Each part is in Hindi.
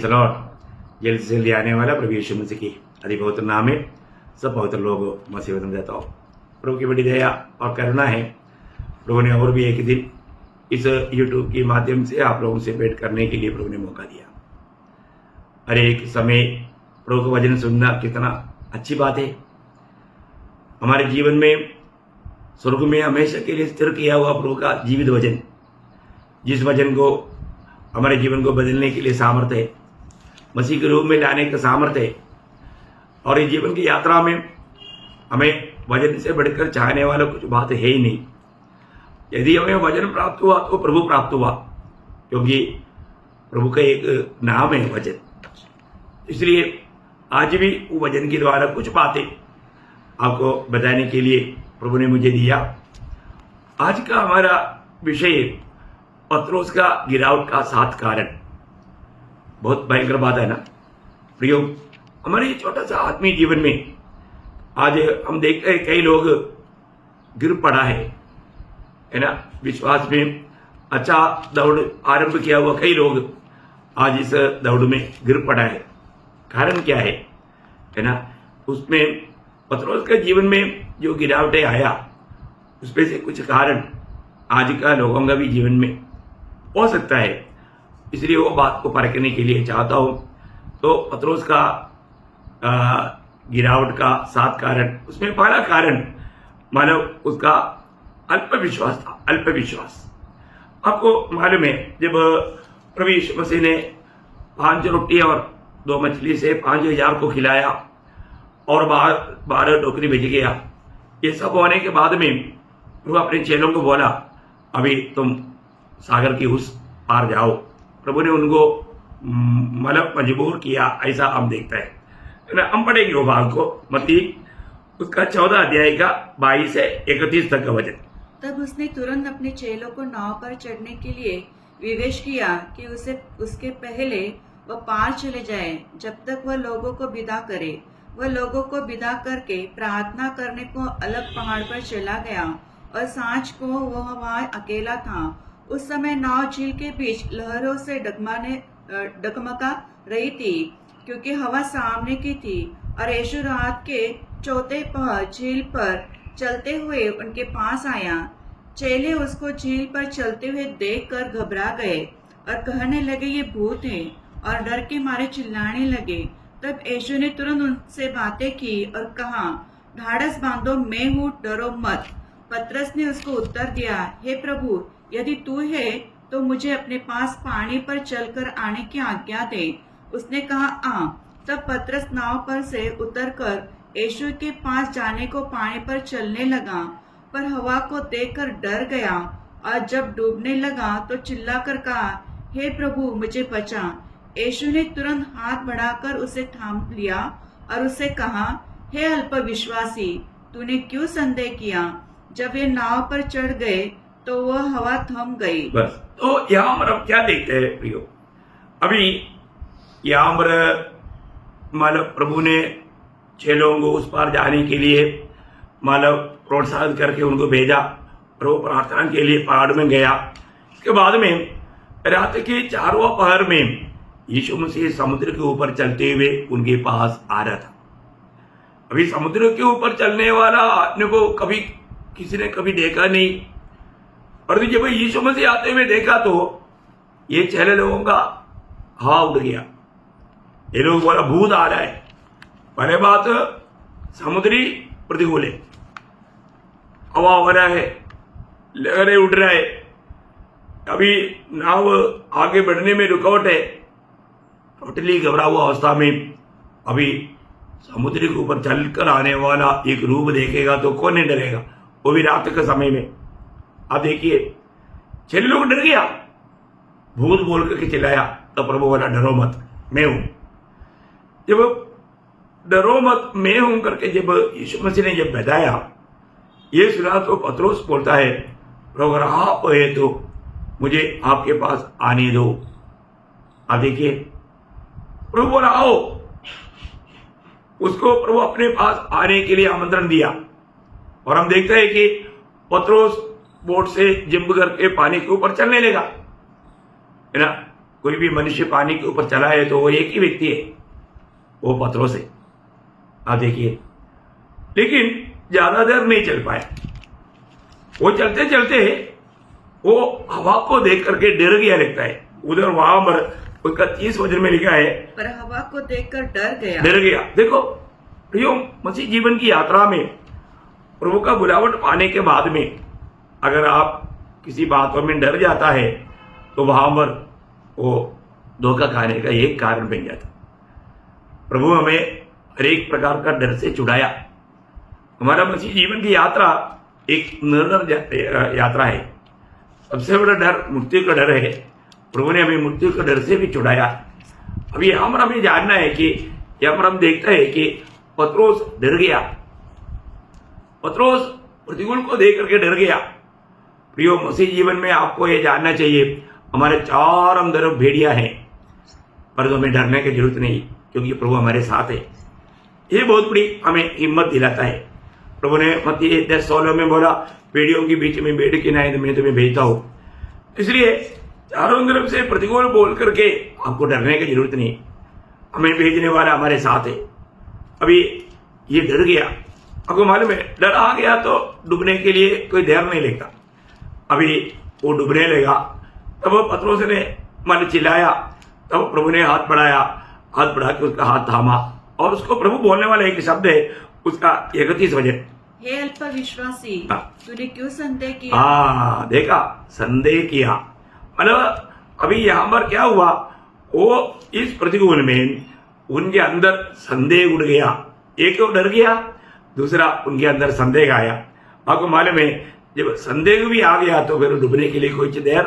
Praise the Lord. जल्द से जल्दी आने वाला प्रभु यीशु मसीह की अति पवित्र नाम में सब पवित्र लोग मसीह वचन देता हूँ। प्रभु की बड़ी दया और करुणा है। प्रभु ने और भी एक दिन इस यूट्यूब के माध्यम से आप लोगों से भेंट करने के लिए प्रभु ने मौका दिया। हर एक समय प्रभु का वचन सुनना कितना अच्छी बात है। हमारे जीवन में स्वर्ग में हमेशा के लिए स्थिर किया हुआ प्रभु का जीवित वचन, जिस वचन को हमारे जीवन को बदलने के लिए सामर्थ्य है, मसीह के रूप में लाने का सामर्थ्य है। और इस जीवन की यात्रा में हमें वचन से बढ़कर चाहने वाला कुछ बात है ही नहीं। यदि हमें वचन प्राप्त हुआ तो प्रभु प्राप्त हुआ, क्योंकि प्रभु का एक नाम है वचन। इसलिए आज भी वो वचन के द्वारा कुछ बातें आपको बताने के लिए प्रभु ने मुझे दिया। आज का हमारा विषय पत्रोस का गिरावट का 7 कारण। बहुत भयंकर बात है ना प्रियो। हमारे छोटा सा आत्मीय जीवन में आज हम देखते हैं कई लोग गिर पड़ा है ना। विश्वास में अच्छा दौड़ आरंभ किया हुआ कई लोग आज इस दौड़ में गिर पड़ा है। कारण क्या है ना। उसमें पत्रोस के जीवन में जो गिरावटें आया, उसमें से कुछ कारण आज का लोगों का भी जीवन में हो सकता है। इसलिए वो बात को परखने के लिए चाहता हूं। तो पत्रोस का गिरावट का 7 कारण, उसमें पहला कारण मानव उसका अल्प विश्वास था। अल्प विश्वास। आपको मालूम है, जब प्रभु यीशु मसीह ने 5 रोटी और 2 मछली से 5,000 को खिलाया और 12 टोकरी भेज गया, ये सब होने के बाद में प्रभु अपने चेलों को बोला, अभी तुम सागर की उस पार जाओ। प्रभु ने उनको मतलब मजबूर किया, ऐसा हम देखते हैं। हम पढ़ेंगे वो भाग को, मत्ती उसका 14 अध्याय का 22 से 31 तक का वचन। तब उसने तुरंत अपने चेलों को नाव पर चढ़ने के लिए विवेश किया कि उसके पहले वह पार चले जाए, जब तक वह लोगों को विदा करे। वह लोगों को विदा करके प्रार्थना करने को अलग पहाड़ पर चला गया और सांझ को वह वहां अकेला था। उस समय नाव झील के बीच लहरों से डगमगा रही थी, क्योंकि हवा सामने की थी। और यीशु रात के चौथे पहर झील पर चलते हुए उनके पास आया। चेले उसको झील पर चलते हुए देखकर घबरा गए और कहने लगे, ये भूत है, और डर के मारे चिल्लाने लगे। तब यीशु ने तुरंत उनसे बातें की और कहा, ढाढ़स बांधो, मैं हूँ, डरो मत। पतरस ने उसको उत्तर दिया, हे प्रभु, यदि तू है तो मुझे अपने पास पानी पर चलकर आने की आज्ञा दे। उसने कहा, आ। तब पतरस नाव पर से उतरकर यीशु के पास जाने को पानी पर चलने लगा, पर हवा को देखकर डर गया और जब डूबने लगा तो चिल्लाकर कहा, हे प्रभु, मुझे बचा। यीशु ने तुरंत हाथ बढ़ाकर उसे थाम लिया और उससे कहा, हे अल्पविश्वासी, तूने क्यों संदेह किया। जब वे नाव पर चढ़ गए तो वह हवा थम गई। बस। तो यहाँ पर हम क्या देखते हैं प्रियो, अभी यहाँ पर मानव प्रभु ने चेलों को उस पार जाने के लिए मानव प्रोत्साहित करके उनको भेजा और वो प्रार्थना के लिए पहाड़ में गया। इसके बाद में रात के 4वां पहर में यीशु मसीह समुद्र के ऊपर चलते हुए उनके पास आ रहा था। अभी समुद्र के ऊपर चलने वाला आदमी को कभी किसी ने कभी देखा नहीं, और जब यीशु मसीह आते हुए देखा तो ये चेले लोगों का हवा उड़ गया। ये लोग बोला, भूत आ रहा है। पहले बात, समुद्री प्रतिकूल है, हवा हो रहा है, लहरें उड़ रहा है, अभी नाव आगे बढ़ने में रुकावट है। टोटली घबरा हुआ अवस्था में अभी समुद्र के ऊपर चलकर आने वाला एक रूप देखेगा तो कौन नहीं डरेगा, वो भी रात के समय में। अब देखिए, चेले लोग डर गया, भूत बोल करके चिल्लाया। तो प्रभु बोला, डरो मत, मैं हूं। जब डरो मत, मैं हूं करके जब यीशु मसीह ने जब बताया, ये सुना तो पतरस बोलता है, प्रभु अगर आप है तो मुझे आपके पास आने दो। अब देखिए, प्रभु बोला आओ। उसको प्रभु अपने पास आने के लिए आमंत्रण दिया। और हम देखते हैं कि पतरस बोट से जिम्ब करके पानी के ऊपर चलने लगा, है ना। कोई भी मनुष्य पानी के ऊपर चला है तो वो एक ही व्यक्ति है, वो पत्रोस है। आप देखिए, लेकिन ज्यादा देर नहीं चल पाए। वो चलते चलते वो हवा को देख करके डर गया लगता है। उधर वहां पर उसका 30 वचन में लिखा है, पर हवा को देखकर डर गया। देखो प्रियो, मसीह जीवन की यात्रा में प्रभु का बुलावट पाने के बाद में अगर आप किसी बातों में डर जाता है तो वहां पर वो धोखा खाने का एक कारण बन जाता। प्रभु हमें हर एक प्रकार का डर से छुड़ाया। हमारा मसीह जीवन की यात्रा एक निरंतर यात्रा है। सबसे बड़ा डर मृत्यु का डर है। प्रभु ने हमें मृत्यु के डर से भी छुड़ाया। अभी यहाँ पर हमें जानना है कि यहाँ पर हम देखते हैं कि पत्रोस डर गया। पत्रोस प्रतिकूल को देख करके डर गया। प्रियो, मसीह जीवन में आपको ये जानना चाहिए, हमारे चारों तरफ भेड़िया हैं, पर हमें डरने की जरूरत नहीं, क्योंकि प्रभु हमारे साथ है। ये बहुत बड़ी हमें हिम्मत दिलाता है। प्रभु ने मत्ती 10:16 में बोला, भेड़ियों के बीच में भेड़ की नाई मैं तुम्हें भेजता हूं। इसलिए चारों तरफ से प्रतिकूल बोल करके आपको डरने की जरूरत नहीं, हमें भेजने वाला हमारे साथ है। अभी ये डर गया, आपको मालूम है, डर आ गया तो डूबने के लिए कोई देर नहीं लगता। अभी वो डूबने लगा, तब पत्रोस ने मन चिल्लाया, तब प्रभु ने हाथ बढ़ा के उसका हाथ थामा, और उसको प्रभु बोलने वाला एक शब्द है उसका 31 वचन, हे अल्पविश्वासी, तूने क्यों संदेह किया? देखा, संदेह किया। मतलब अभी यहां पर क्या हुआ, वो इस प्रतिकूल में उनके अंदर संदेह उड़ गया। एक तो डर गया, दूसरा उनके अंदर संदेह आया। आपको मालूम है, जब संदेह भी आ गया तो फिर डूबने के लिए कोई देर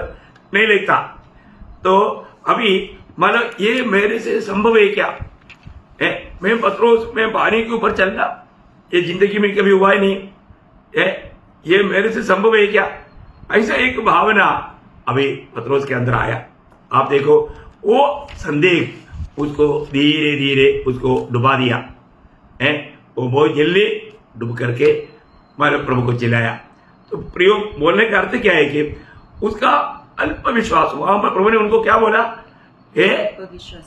नहीं लगता। तो अभी मतलब ये मेरे से संभव है क्या? मैं पत्रोस में पानी के ऊपर चलना, ये जिंदगी में कभी हुआ ही नहीं है, ये मेरे से संभव है क्या? ऐसा एक भावना अभी पत्रोस के अंदर आया। आप देखो, वो संदेह उसको धीरे धीरे उसको डुबा दिया है। वो बहुत जल्दी डूब करके हमारे प्रभु को चिल्लाया। तो प्रयोग बोलने का अर्थ क्या है कि उसका अल्प विश्वास, वहां पर प्रभु ने उनको क्या बोला, हे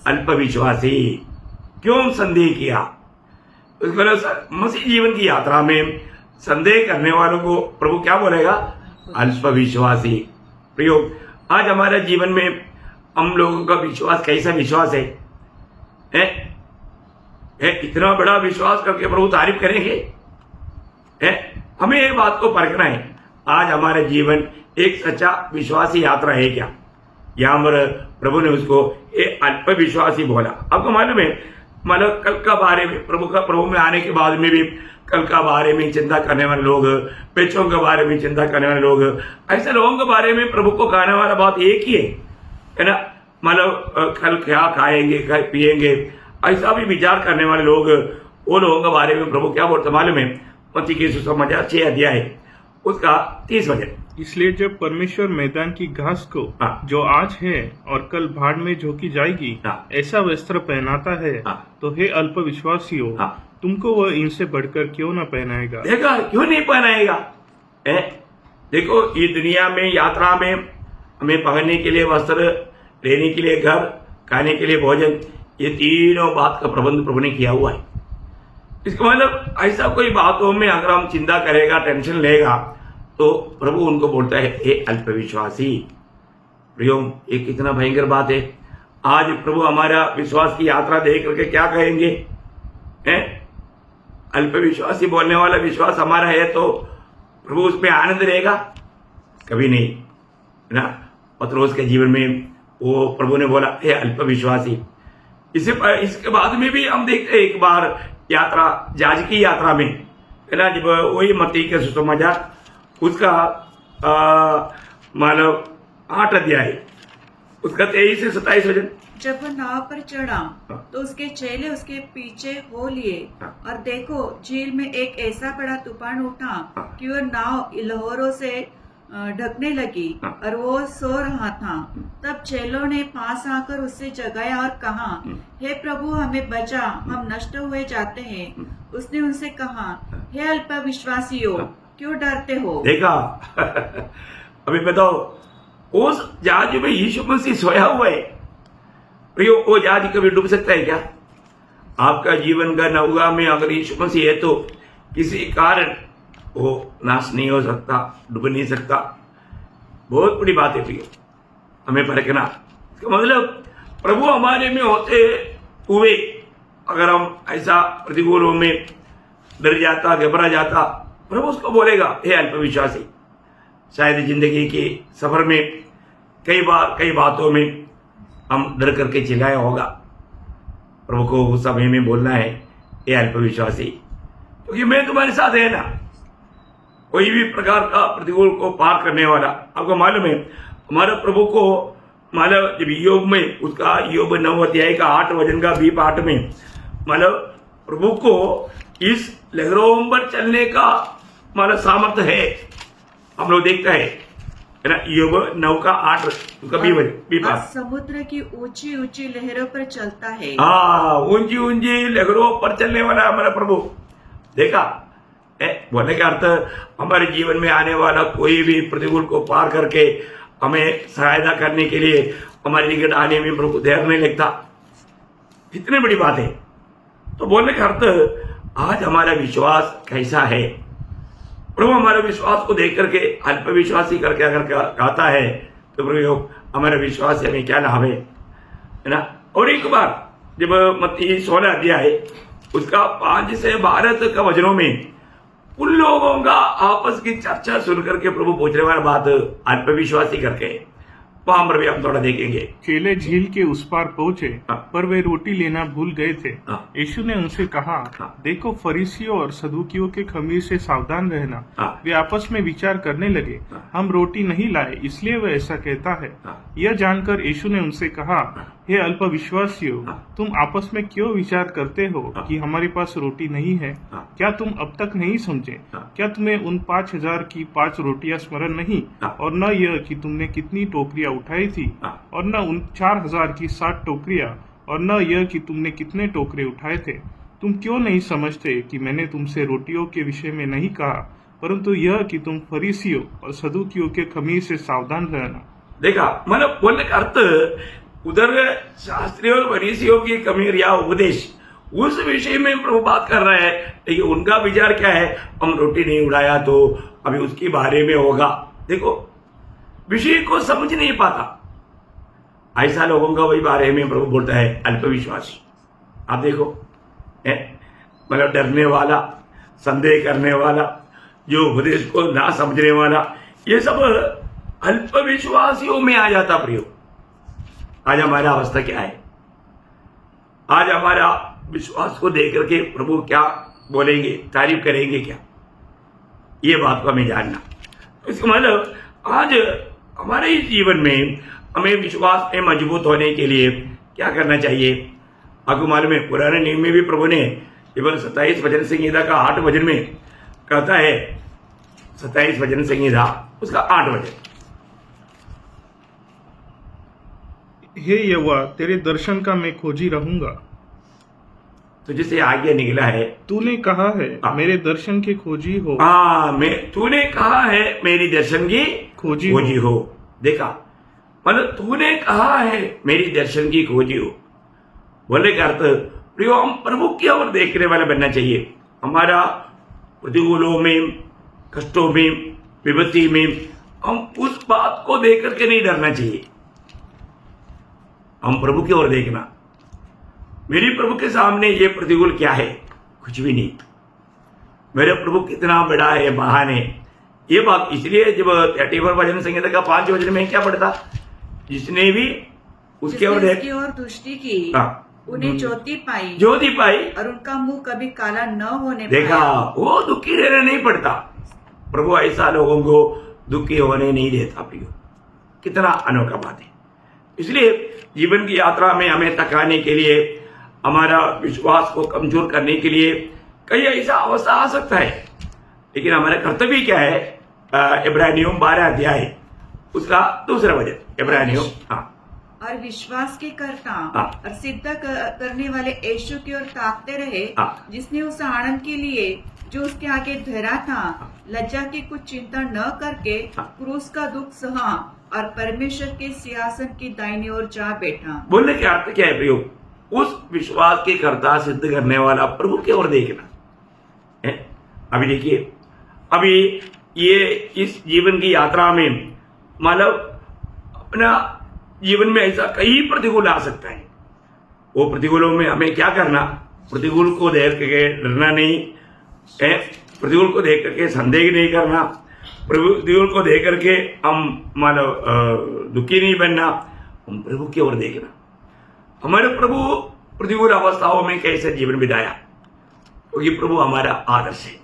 अल्पविश्वासी, क्यों संदेह किया? मसीह जीवन की यात्रा में संदेह करने वालों को प्रभु क्या बोलेगा, अल्पविश्वासी। प्रयोग आज हमारे जीवन में हम लोगों का विश्वास कैसा विश्वास है? इतना बड़ा विश्वास करके प्रभु तारीफ करेंगे? हमें ये बात को परखना है, आज हमारा जीवन एक सच्चा विश्वासी यात्रा है क्या? यहां पर प्रभु ने उसको एक अल्पविश्वासी बोला। आपको मालूम है, मतलब कल का बारे में प्रभु में आने के बाद में भी कल का बारे में चिंता करने वाले लोग, बच्चों के बारे में चिंता करने वाले लोग, ऐसे लोगों के बारे में प्रभु को कहने वाला बात एक ही है ना। मतलब कल क्या खाएंगे, क्या पिएंगे, ऐसा भी विचार करने वाले लोग, वो लोगों के बारे में प्रभु क्या बोलते मालूम है? मत्ती के सुसमाचार 6 अध्याय उसका 30 वचन। इसलिए जब परमेश्वर मैदान की घास को जो आज है और कल भाड़ में झोंकी जाएगी ऐसा वस्त्र पहनाता है, तो हे अल्पविश्वासियों, तुमको वह इनसे बढ़कर क्यों न पहनाएगा? देखा, क्यों नहीं पहनाएगा? देखो, ये दुनिया में यात्रा में हमें पहनने के लिए वस्त्र, रहने के लिए घर, खाने के लिए भोजन, ये तीनों बात का प्रबंध प्रभु ने किया हुआ है। इसका मतलब ऐसा कोई बातों में अगर हम चिंता करेगा, टेंशन लेगा, तो प्रभु उनको बोलता है, हे अल्पविश्वासी। प्रियो, ये कितना भयंकर बात है। आज प्रभु हमारा विश्वास की यात्रा देख करके क्या कहेंगे? अल्पविश्वासी बोलने वाला विश्वास हमारा है तो प्रभु उसमें आनंद रहेगा? कभी नहीं, है ना। पत्रोस के जीवन में वो प्रभु ने बोला, हे अल्पविश्वासी। इसके बाद में भी हम देखते हैं, एक बार यात्रा, जहाज की यात्रा में, है ना, जब वही मत्ती के सुसमाचार उसका मानव 8 अध्याय उसका 23 से 27 वचन। जब वह नाव पर चढ़ा तो उसके चेले उसके पीछे हो लिए, और देखो, झील में एक ऐसा बड़ा तूफान उठा कि वह नाव लहरों से ढकने लगी और वो सो रहा था। तब चेलों ने पास आकर उससे जगाया और कहा, हे प्रभु, हमें बचा, हम नष्ट हुए जाते हैं। उसने उनसे कहा, हे अल्पविश्वासियों, क्यों डरते हो? देखा अभी बताओ, उस जहाज में यीशु मसीह सोया हुआ है, प्रियो, वो जहाज कभी डूब सकता है क्या? आपका जीवन का नौका में अगर यीशु मसीह है तो किसी कारण वो नाश नहीं हो सकता, डूब नहीं सकता। बहुत बड़ी बात है प्रियो, हमें परखना। इसका मतलब प्रभु हमारे में होते हुए अगर हम ऐसा प्रतिकूलों में डर जाता, घबरा जाता, प्रभु उसको बोलेगा, हे अल्पविश्वासी। शायद जिंदगी के सफर में कई बार कई बातों में हम डर करके चिल्लाया होगा। प्रभु को उस समय में बोलना है, हे अल्पविश्वासी, क्योंकि मैं तुम्हारे साथ है ना। कोई भी प्रकार का प्रतिकूल को पार करने वाला, आपको मालूम है हमारे प्रभु को, मतलब जब योग में उसका योग 9 अध्याय का 8 वचन का 20 पाठ में, मतलब प्रभु को इस लहरों पर चलने का मतलब सामर्थ्य है। हम लोग देखता है ना, योग 9 का 8 उसका 20 पाठ। समुद्र की ऊंची ऊंची लहरों पर चलता है। हाँ, ऊंची ऊंची लहरों पर चलने वाला हमारा प्रभु। देखा बोलने का अर्थ, हमारे जीवन में आने वाला कोई भी प्रतिकूल को पार करके हमें सहायता करने के लिए हमारे निकट आने में प्रभु को देर नहीं लगता। कितनी बड़ी बात है। तो बोलने का अर्थ, आज हमारा विश्वास कैसा है? प्रभु हमारे विश्वास को देख करके अल्पविश्वासी करके अगर कहता है तो प्रभु हमारा विश्वास से हमें क्या लाभ है ना। और एक बार जब मत्ती 16 अध्याय उसका 5 से 12 तक का वचनों में उन लोगों का आपस की चर्चा सुन करके प्रभु पूछने वाला बात अल्पविश्वासी करके, वहां पर भी हम थोड़ा देखेंगे। चेले झील के उस पार पहुंचे, पर वे रोटी लेना भूल गए थे। यीशु ने उनसे कहा, देखो फरीसियों और सदूकियों के खमीर से सावधान रहना। वे आपस में विचार करने लगे, हम रोटी नहीं लाए इसलिए वह ऐसा कहता है। यह जानकर यीशु ने उनसे कहा, हे अल्पविश्वासियों, तुम आपस में क्यों विचार करते हो कि हमारे पास रोटी नहीं है? क्या तुम अब तक नहीं समझे? क्या तुम्हें उन 5,000 की 5 रोटियां स्मरण नहीं, और न यह कि तुमने कितनी टोकरियां उठाई थी, और न उन 4,000 की 60 टोकरियां, और न यह कि तुमने कितने टोकरे उठाए थे? तुम क्यों नहीं समझते कि मैंने तुमसे रोटियों के विषय में नहीं कहा, परंतु यह कि तुम फरीसियों और सदूकियों के खमीर से सावधान रहना। देखा, मतलब बोलने का अर्थ, उधर शास्त्रियों और फरीसियों की खमीर या उपदेश, उस विषय में प्रभु बात कर रहे हैं। लेकिन उनका विचार क्या है, हम रोटी नहीं उड़ाया तो अभी उसके बारे में होगा। देखो, विषय को समझ नहीं पाता, ऐसा लोगों का वही बारे में प्रभु बोलता है अल्पविश्वासी। आप देखो, मतलब डरने वाला, संदेह करने वाला, जो उपदेश को ना समझने वाला, ये सब अल्पविश्वासियों में आ जाता। प्रियो, आज हमारा अवस्था क्या है? आज हमारा विश्वास को देख करके प्रभु क्या बोलेंगे, तारीफ करेंगे क्या? ये बात को हमें जानना। इसका मतलब आज हमारे जीवन में हमें विश्वास में मजबूत होने के लिए क्या करना चाहिए? आपको मालूम है, पुराने नियम में भी प्रभु ने केवल 27 वचन संहिता का 8 वचन में कहता है, 27 वचन संहिता उसका 8 वचन, हे यहोवा, तेरे दर्शन का मैं खोजी रहूंगा। तो जिसे आगे निकला है, तूने कहा है मेरे दर्शन की खोजी हो। तूने कहा है मेरी दर्शन की खोजी हो। देखा, मतलब तूने कहा है मेरी दर्शन की खोजी हो। बोले का अर्थ, प्रियो, हम प्रभु की ओर देखने वाला बनना चाहिए। हमारा प्रतिकूलों में, कष्टों में, विपत्ति में हम उस बात को देख करके नहीं डरना चाहिए। हम प्रभु की ओर देखना, मेरे प्रभु के सामने ये प्रतिकूल क्या है? कुछ भी नहीं। मेरे प्रभु कितना बड़ा है, महान है। ये बात इसलिए जब 31 वचन संहिता का 5 वचन में क्या पढ़ता, जिसने भी उसके ओर दृष्टि की, उन्हें ज्योति पाई, और उनका मुंह कभी काला न होने देखा, वो दुखी रहना नहीं पड़ता। प्रभु ऐसा लोगों को दुखी होने नहीं देता। प्रियो, कितना अनोखा बात है। इसलिए जीवन की यात्रा में हमें तकाने के लिए, हमारा विश्वास को कमजोर करने के लिए कई ऐसा अवस्था आ सकता है। लेकिन हमारा कर्तव्य क्या है? इब्रानियों 12 अध्याय उसका 2 वचन, इब्रानियों। और विश्वास के कर्ता और सिद्ध करने वाले यीशु की ओर ताकते रहे, जिसने उस आनंद के लिए जो उसके आगे धरा था, लज्जा की कुछ चिंता न करके क्रूस का दुख सहा और परमेश्वर के सिंहासन की दाहिनी ओर जा बैठा। बोलने का अर्थ क्या है प्रियो? उस विश्वास के कर्ता सिद्ध करने वाला प्रभु की ओर देखना है। अभी देखिए, अभी ये इस जीवन की यात्रा में मतलब अपना जीवन में ऐसा कई प्रतिकूल आ सकता है। वो प्रतिकूलों में हमें क्या करना? प्रतिकूल को देख करके डरना नहीं है, प्रतिकूल को देख करके संदेह नहीं करना, प्रतिकूल को देख करके हम मतलब दुखी नहीं बनना, हम प्रभु की ओर देखना। हमारे प्रभु प्रतिकूल अवस्थाओं में कैसे जीवन बिताया, क्योंकि प्रभु हमारा आदर्श है।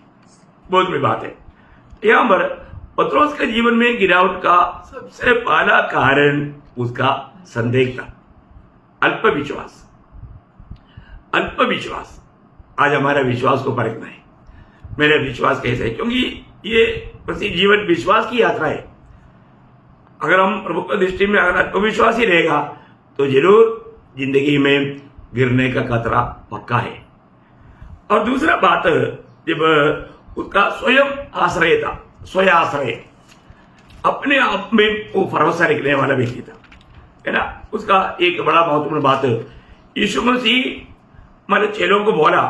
बहुत बड़ी बात है। यहाँ पर पत्रोस के जीवन में गिरावट का सबसे पहला कारण उसका संदेह था, अल्प विश्वास। अल्प विश्वास। आज हमारा विश्वास को परखना है, मेरा विश्वास कैसे है, क्योंकि ये प्रति जीवन विश्वास की यात्रा है। अगर हम प्रभु की दृष्टि में अगर अल्पविश्वास ही रहेगा तो जरूर जिंदगी में गिरने का खतरा पक्का है। और दूसरा बात, जब उसका स्वयं आश्रय था, स्वयं आश्रय, अपने आप में वो भरोसा रखने वाला व्यक्ति था, है ना। उसका एक बड़ा महत्वपूर्ण बात, यीशु मसीह हमारे चेलों को बोला,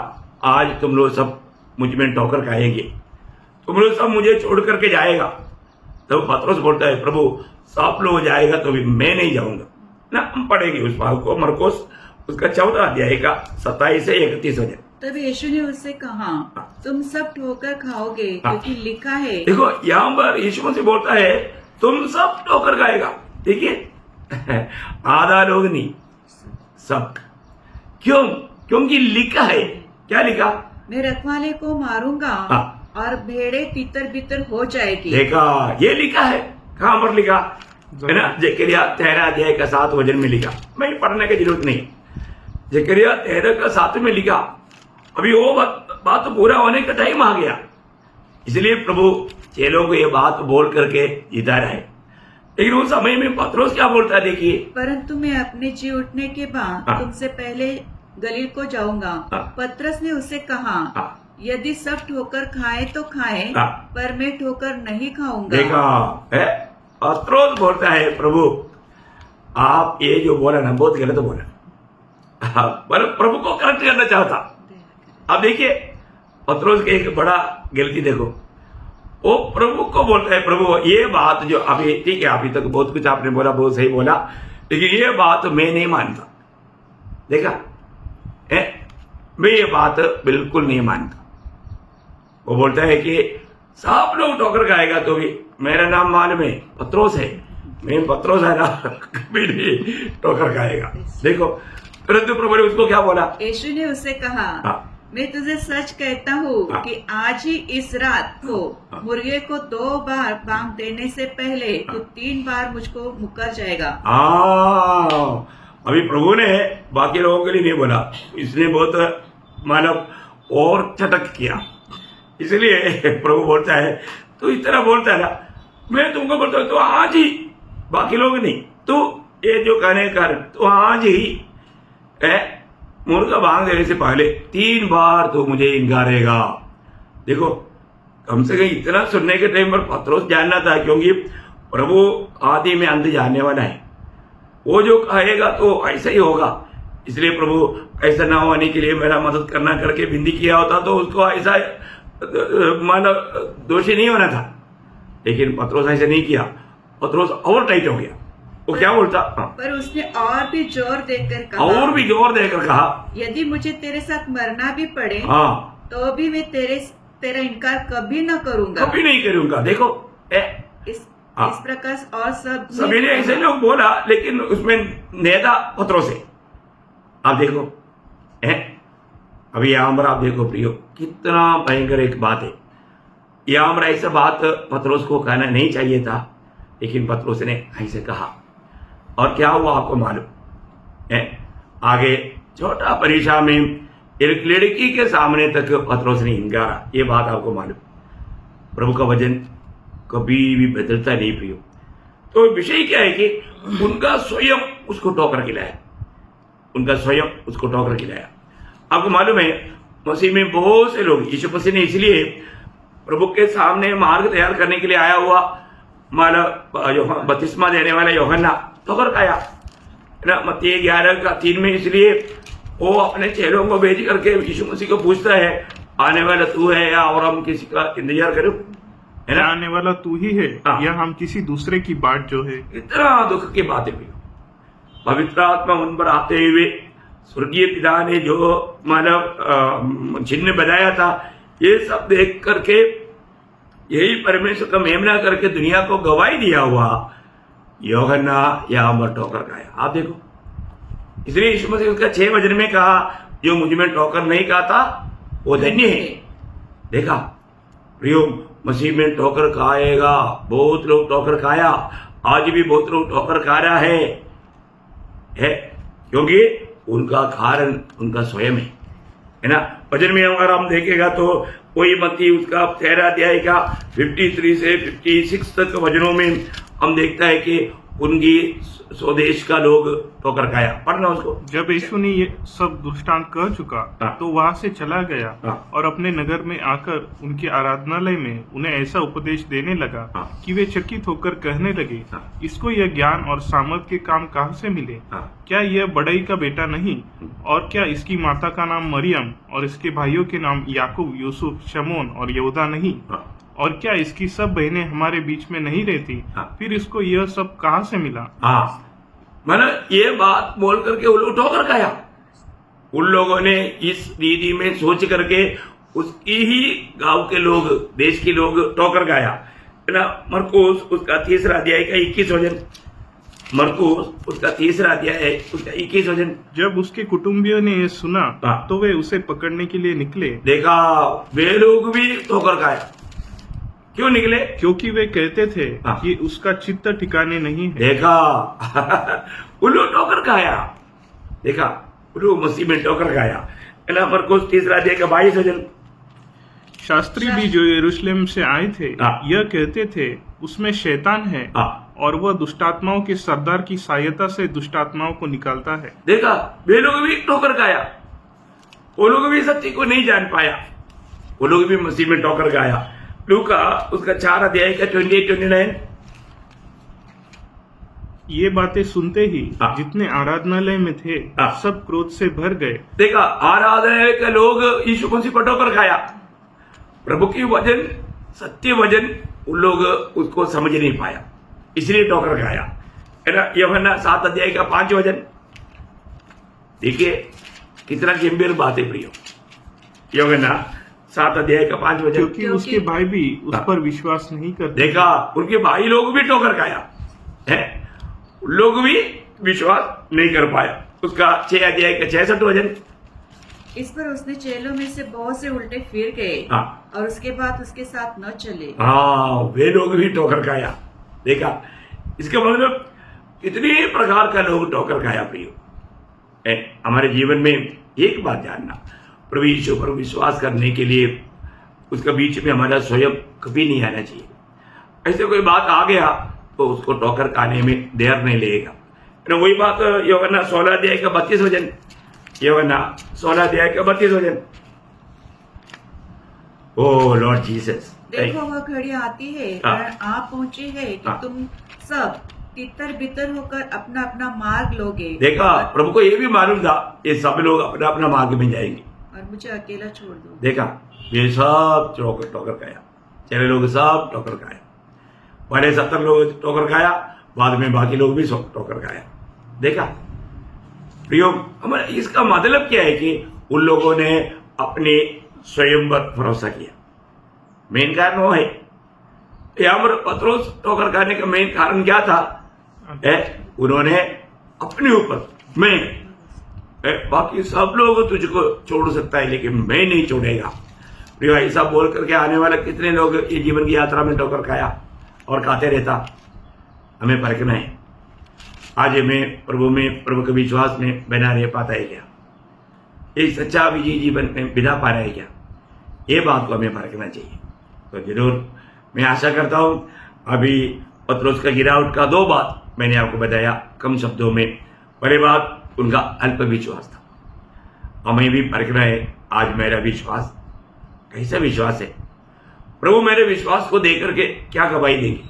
आज तुम लोग सब मुझ में ठोकर खाएंगे, तुम लोग सब मुझे छोड़ करके जाएगा। तो पतरस बोलता है, प्रभु सब लोग जाएगा तो भी मैं नहीं जाऊंगा ना। हम पढ़ेंगे उस भाग को, मरकुस उसका 14 अध्याय का 27 से 31 वचन। तब यीशु ने उससे कहा, तुम सब ठोकर खाओगे, क्योंकि लिखा है। देखो यहाँ पर यीशु मसीह बोलता है तुम सब ठोकर खाएगा। देखिए आधा लोग नहीं, सब। क्यों? क्योंकि लिखा है। क्या लिखा? मैं रखवाले को मारूंगा और भेड़े तितर बितर हो जाएगी। देखा, ये लिखा है। कहाँ पर लिखा है ना? जकरिया 13 अध्याय का 7 वचन में लिखा। मैं पढ़ने की जरूरत नहीं, जकरिया 13 का 7 में लिखा। अभी वो बात तो पूरा होने का टाइम आ गया, इसलिए प्रभु चेलों को ये बात बोल करके जिता रहा है। लेकिन उस समय में पतरस क्या बोलता है, देखिए, परंतु मैं अपने जी उठने के बाद तुमसे पहले गलील को जाऊंगा। पतरस ने उससे कहा, यदि सब ठोकर खाए तो खाए, पर मैं ठोकर नहीं खाऊंगा। देखा है, पतरस बोलता है, प्रभु आप ये जो बोला ना बहुत गलत बोला। पर प्रभु को करेक्ट करना चाहता। अब देखिए पतरस की एक बड़ा गलती देखो, वो प्रभु को बोलता है, प्रभु ये बात जो अभी ठीक है, अभी तक बहुत कुछ आपने बोला, बहुत सही बोला, लेकिन ये बात मैं नहीं मानता। देखा है, मैं ये बात बिल्कुल नहीं मानता। वो बोलता है कि सब लोग ठोकर खाएगा तो भी मेरा नाम मालूम है, पतरस है, मैं पतरस है ना, कभी नहीं ठोकर खाएगा। देखो परंतु प्रभु ने उसको क्या बोला? यीशु ने उससे कहा, मैं तुझे सच कहता हूँ कि आज ही इस रात को मुर्गे को 2 बार बांग देने से पहले तू 3 बार मुझको मुकर जाएगा। अभी प्रभु ने बाकी लोगों के लिए नहीं बोला, इसने बहुत मानव और चटक किया, इसलिए प्रभु बोलता है, तो इस तरह बोलता है ना, मैं तुमको बोलता हूँ तो आज ही, बाकी लोग नहीं, तो ये जो कहने का तो आज ही मुर्गा बांग देने से पहले 3 बार तो मुझे इनकारेगा। देखो कम से कम इतना सुनने के टाइम पर पतरस जानना था, क्योंकि प्रभु आदि में अंत जानने वाला है, वो जो कहेगा तो ऐसा ही होगा। इसलिए प्रभु ऐसा ना होने के लिए मेरा मदद करना करके विनती किया होता तो उसको ऐसा मतलब दोषी नहीं होना था, लेकिन पतरस ऐसा नहीं किया। पतरस और टाइट हो गया। वो क्या बोलता? पर उसने और भी जोर देकर कहा, और भी जोर देकर कहा, यदि मुझे तेरे साथ मरना भी पड़े तो भी मैं तेरा इनकार कभी न करूंगा, कभी नहीं करूंगा। देखो इस प्रकार और सभी ने ऐसे लोग बोला, लेकिन उसमें नेता पतरस है। आप देखो अभी यहाँ पर आप देखो प्रियो, कितना भयंकर एक बात है। यहाँ पर ऐसा बात पतरस को कहना नहीं चाहिए था, लेकिन पतरस ने ऐसे कहा, और क्या हुआ आपको मालूम है? आगे छोटा परीक्षा में एक लड़की के सामने तक पतरस ने इनकारा, ये बात आपको मालूम। प्रभु का वचन कभी भी बदलता नहीं प्रियो। तो विषय क्या है कि उनका स्वयं उसको ठोकर खिलाया, उनका स्वयं उसको ठोकर खिलाया। आपको मालूम है मसीह में बहुत से लोग, यीशु मसीह ने इसलिए प्रभु के सामने मार्ग तैयार करने के लिए आया हुआ, मतलब बपतिस्मा देने वाला यूहन्ना ठोकर खाया है ना। मत्ती 11:3 में इसलिए वो अपने चेलों को भेज करके यीशु मसीह को पूछता है, आने वाला तू है या और हम किसी का इंतजार करूं, है ना। आने वाला तू ही है या हम किसी दूसरे की बाट जो है। इतना दुख की बातें भी, पवित्र आत्मा उन पर आते हुए स्वर्गीय पिता ने जो मतलब चिन्ह बनाया था, ये सब देख करके यही परमेश्वर का महिमा करके दुनिया को गवाही दिया हुआ यूहन्ना यहाँ पर ठोकर खाया। आप देखो, इसलिए यीशु मसीह उसका 6 वचन में कहा, जो मुझ में ठोकर नहीं खाता वो धन्य है। देखा प्रियो, मसीह में ठोकर खाएगा, बहुत लोग ठोकर खाया, आज भी बहुत लोग ठोकर खा रहा है क्योंकि उनका कारण उनका स्वयं है ना। वचन में अगर हम देखेगा तो कोई मत्ती उसका 13 अध्याय का 53 से 56 तक वचनों में हम देखता है कि उनकी स्वदेश का लोग ठोकर खाया। पढ़ना उसको। जब यीशु ने ये सब दृष्टांत कह चुका तो वहां से चला गया और अपने नगर में आकर उनके आराधनालय में उन्हें ऐसा उपदेश देने लगा कि वे चकित होकर कहने लगे, इसको यह ज्ञान और सामर्थ के काम कहाँ से मिले? क्या यह बड़ई का बेटा नहीं? और क्या इसकी माता का नाम मरियम और इसके भाइयों के नाम याकूब, यूसुफ, शमोन और यहूदा नहीं? और क्या इसकी सब बहनें हमारे बीच में नहीं रहती? फिर इसको यह सब कहाँ से मिला? मतलब ये बात बोल करके वो लोग ठोकर खाया। उन लोगों ने इस रीति में सोच करके उसकी ही गांव के लोग, देश के लोग ठोकर खाया, है ना। मरकुस उसका 3 अध्याय का 21 वचन, मरकुस उसका 3 अध्याय उसका 21 वचन। जब उसके कुटुंबियों ने ये सुना तो वे उसे पकड़ने के लिए निकले। देखा, वे लोग भी ठोकर खाया। क्यों निकले? क्योंकि वे कहते थे कि उसका चित्त ठिकाने नहीं है। देखा उल्लू ठोकर खाया। देखा, उल्लू मसीह में ठोकर खाया, है ना। मरकुस 3 अध्याय का 22 वचन। शास्त्री भी जो यरूशलेम से आए थे यह कहते थे, उसमें शैतान है और वह दुष्टात्माओं के सरदार की सहायता से दुष्टात्माओं को निकालता है। देखा, वे लोग भी ठोकर खाया, वो लोग भी सच्ची को नहीं जान पाया, वो लोग भी मसीह में ठोकर खाया। लूका उसका 4 अध्याय का 28-29। ये बातें सुनते ही जितने आराधनालय में थे सब क्रोध से भर गए। देखा, आराधनालय के लोग यीशु मसीह पर ठोकर खाया। प्रभु की वचन, सत्य वचन, उन लोग उसको समझ नहीं पाया, इसलिए ठोकर खाया, है ना। यूहन्ना 7 अध्याय का 5 वचन। देखिए कितना गंभीर बात है प्रियो। यूहन्ना 7 अध्याय का 5 वचन। क्योंकि उसके भाई भी उस पर विश्वास नहीं करते। देखा, उनके भाई लोग भी ठोकर खाया है, लोग भी विश्वास नहीं कर पाया। उसका 6 अध्याय का 66 वचन। इस पर उसने चेलों में से बहुत से उल्टे फिर गए और उसके बाद उसके साथ न चले। वे लोग भी ठोकर खाया। देखा, इसका मतलब कितने प्रकार का लोग ठोकर खाया प्रियो। हमारे जीवन में एक बात जानना, प्रभु यीशु पर विश्वास करने के लिए उसका बीच में हमारा स्वयं कभी नहीं आना चाहिए। ऐसे कोई बात आ गया तो उसको ठोकर खाने में देर नहीं लगेगा। वही बात यूहन्ना 16 अध्याय का 32 वचन। यूहन्ना 16 अध्याय का 32 वचन। ओ लॉर्ड जीसस, देखो वह घड़ी आती है और आप पहुंचे है कि तुम सब तितर बितर होकर अपना अपना मार्ग लोगे। देखा, प्रभु को ये भी मालूम था ये सब लोग अपना अपना मार्ग में जाएंगे और मुझे अकेला छोड़ दो। देखा, ये सब ठोकर खाया, चले लोग सब ठोकर खाया, पहले 70 लोग ठोकर खाया, बाद में बाकी लोग भी ठोकर खाया। देखा प्रियो, हमारा इसका मतलब क्या है कि उन लोगों ने अपने स्वयं पर भरोसा किया। मेन कारण वो है। यहाँ पर पतरस ठोकर खाने का मेन कारण क्या था? उन्होंने अपने ऊपर, मैं बाकी सब लोग तुझको छोड़ सकता है लेकिन मैं नहीं छोड़ेगा। प्रियो, ऐसा बोल करके आने वाले कितने लोग ये जीवन की यात्रा में ठोकर खाया और खाते रहता, हमें परखना है। आज हमें प्रभु के विश्वास में बना रह पाता है क्या? एक सच्चा विजयी जीवन में बिना पा रहा है क्या? ये बात को हमें परखना चाहिए। तो जरूर मैं आशा करता हूं, अभी पतरस का गिरावट का 2 बात मैंने आपको बताया कम शब्दों में। पहली बात उनका अल्प विश्वास था। हमें भी परखना है, आज मेरा विश्वास कैसा विश्वास है? प्रभु मेरे विश्वास को देख करके क्या गवाही देंगे?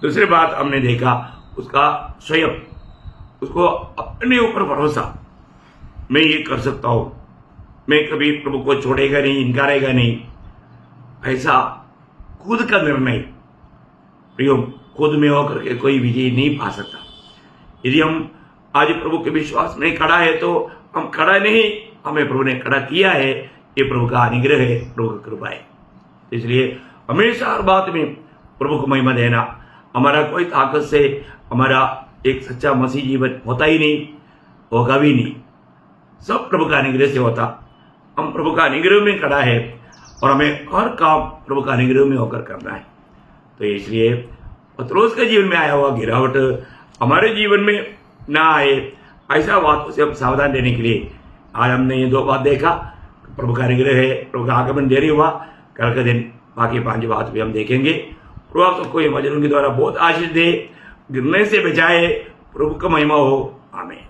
दूसरी बात हमने देखा उसका स्वयं, उसको अपने ऊपर भरोसा, मैं ये कर सकता हूं, मैं कभी प्रभु को छोड़ेगा नहीं, इनकारेगा नहीं, ऐसा खुद का निर्णय प्रियो, खुद में होकर के कोई विजय नहीं पा सकता। यदि हम आज प्रभु के विश्वास में खड़ा है तो हम खड़ा नहीं, हमें प्रभु ने खड़ा किया है, ये प्रभु का अनुग्रह है, प्रभु की कृपा है। इसलिए हमेशा हर बात में प्रभु को महिमा देना, हमारा कोई ताकत से हमारा एक सच्चा मसीह जीवन होता ही नहीं, होगा भी नहीं, सब प्रभु का अनुग्रह से होता। हम प्रभु का अनुग्रह में खड़ा है और हमें हर काम प्रभु का अनुग्रह में होकर करना है। तो इसलिए पतरस के जीवन में आया हुआ गिरावट हमारे जीवन में ना आए, ऐसा बातों से हम सावधान रहने के लिए आज हमने ये 2 बात देखा, प्रभु का अनुग्रह है, प्रभु का आगमन देरी हुआ। कल के दिन बाकी 5 बात भी हम देखेंगे। प्रभु आप सबको ये वचनों के द्वारा बहुत आशीष दे, गिरने से बचाए। प्रभु का महिमा हो, आमीन।